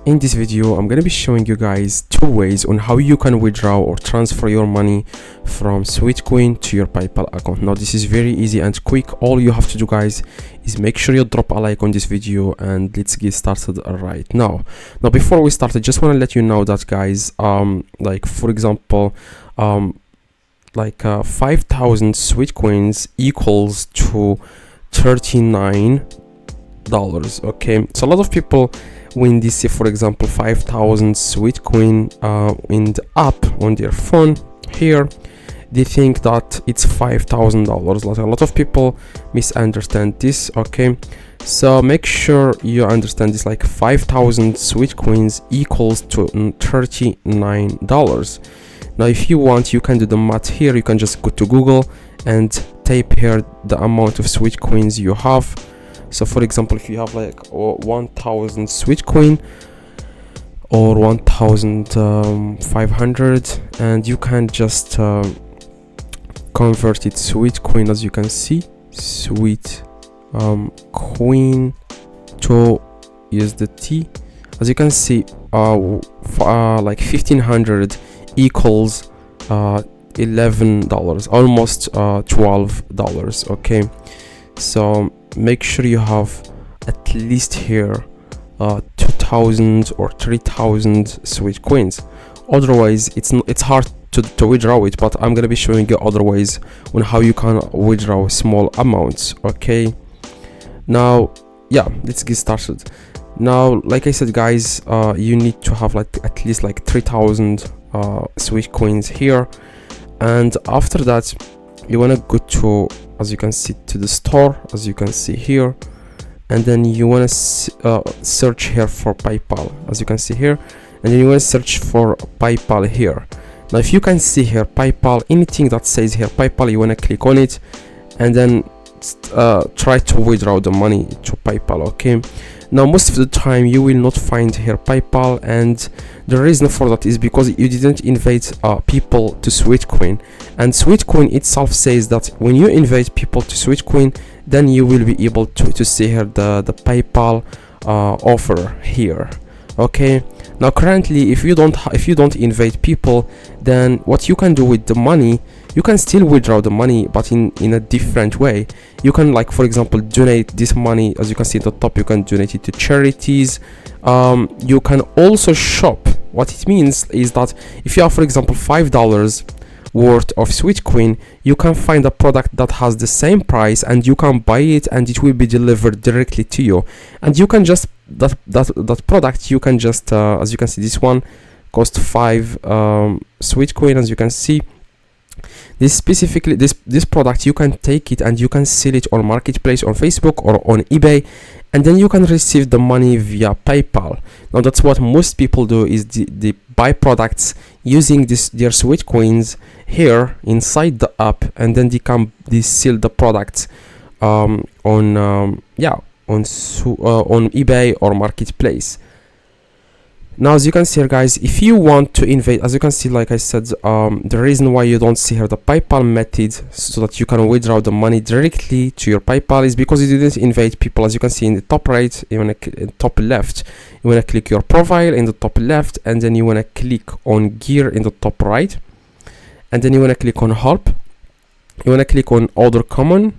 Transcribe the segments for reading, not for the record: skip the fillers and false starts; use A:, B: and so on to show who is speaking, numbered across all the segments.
A: In this video, I'm gonna be showing you guys two ways on how you can withdraw or transfer your money from Sweatcoin to your PayPal account. Now, this is very easy and quick. All you have to do, guys, is make sure you drop a like on this video and let's get started right now. Now, before we start, I just want to let you know that, guys, like for example, 5,000 Sweatcoins equals to $39. Okay, so a lot of people, when they see, for example, 5,000 Sweatcoin in the app on their phone here, they think that it's $5,000. Like, a lot of people misunderstand this. Okay, so make sure you understand this. Like 5,000 Sweatcoins equals to $39. Now, if you want, you can do the math here. You can just go to Google and type here the amount of Sweatcoins you have. So for example, if you have like 1,000 Sweatcoin or 1,500, and you can just convert it Sweatcoin, as you can see, Sweatcoin to USDT. As you can see, like 1,500 equals $11, almost $12. Okay, so make sure you have at least here 2,000 or 3,000 Sweatcoins. Otherwise, it's hard to withdraw it. But I'm gonna be showing you other ways on how you can withdraw small amounts. Okay, now yeah, let's get started. Now, like I said, guys, you need to have like at least like 3,000 Sweatcoins here, and after that you want to go to, as you can see, to the store, as you can see here, and then you want to search here for PayPal, as you can see here, and then you want to search for PayPal here. Now, if you can see here PayPal, anything that says here PayPal, you want to click on it and then try to withdraw the money to PayPal. Okay, now most of the time you will not find here PayPal, and the reason for that is because you didn't invite people to Sweatcoin, and Sweatcoin itself says that when you invite people to Sweatcoin, then you will be able to see here the PayPal offer here. Okay, now currently, if you don't invite people, then what you can do with the money, you can still withdraw the money, but in a different way. You can, like for example, donate this money. As you can see at the top, you can donate it to charities. You can also shop. What it means is that if you have, for example, $5 worth of Sweatcoin, you can find a product that has the same price and you can buy it, and it will be delivered directly to you. And you can just that product, you can just as you can see, this one cost 5 Sweatcoin. As you can see, this specifically this product, you can take it and you can sell it on marketplace, on Facebook or on eBay, and then you can receive the money via PayPal. Now, that's what most people do, is they buy products using their Sweatcoins here inside the app, and then they sell the products on eBay or marketplace. Now, as you can see here, guys, if you want to invite, as you can see, like I said, the reason why you don't see here the PayPal method so that you can withdraw the money directly to your PayPal is because you didn't invite people. As you can see in the top right, you want to top left, you want to click your profile in the top left, and then you want to click on gear in the top right, and then you want to click on help. You want to click on order common,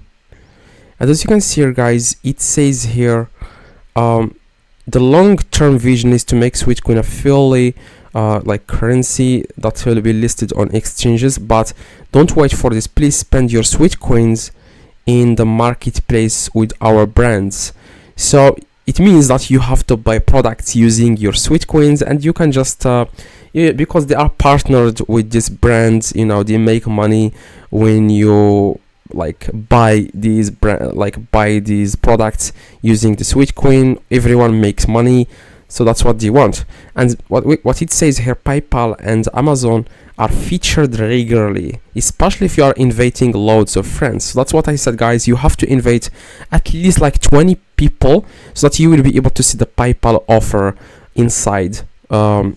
A: and as you can see here, guys, it says here the long-term vision is to make Sweatcoin a fully like currency that will be listed on exchanges. But don't wait for this. Please spend your Sweatcoins in the marketplace with our brands. So it means that you have to buy products using your Sweatcoins, and you can just because they are partnered with these brands, you know, they make money when you buy these products using the Sweatcoin. Everyone makes money, so that's what they want. And what it says here, PayPal and Amazon are featured regularly, especially if you are inviting loads of friends. So that's what I said, guys, you have to invite at least like 20 people so that you will be able to see the PayPal offer inside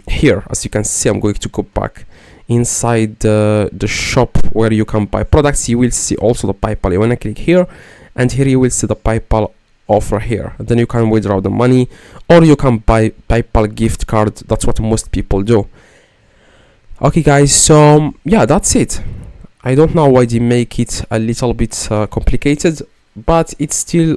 A: here. As you can see, I'm going to go back inside the shop where you can buy products. You will see also the PayPal. You want to click here, and here you will see the PayPal offer here. And then you can withdraw the money, or you can buy PayPal gift card. That's what most people do. Okay guys, so yeah, that's it. I don't know why they make it a little bit complicated, but it's still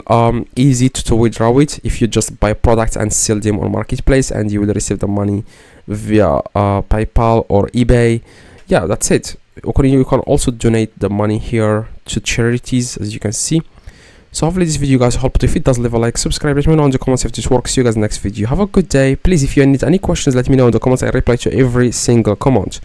A: easy to withdraw it if you just buy products and sell them on marketplace, and you will receive the money via PayPal or eBay. Yeah, that's it. You can also donate the money here to charities, as you can see. So hopefully this video guys helped. If it does, leave a like, subscribe, let me know in the comments if this works. See you guys in the next video. Have a good day. Please, if you need any questions, let me know in the comments. I reply to every single comment.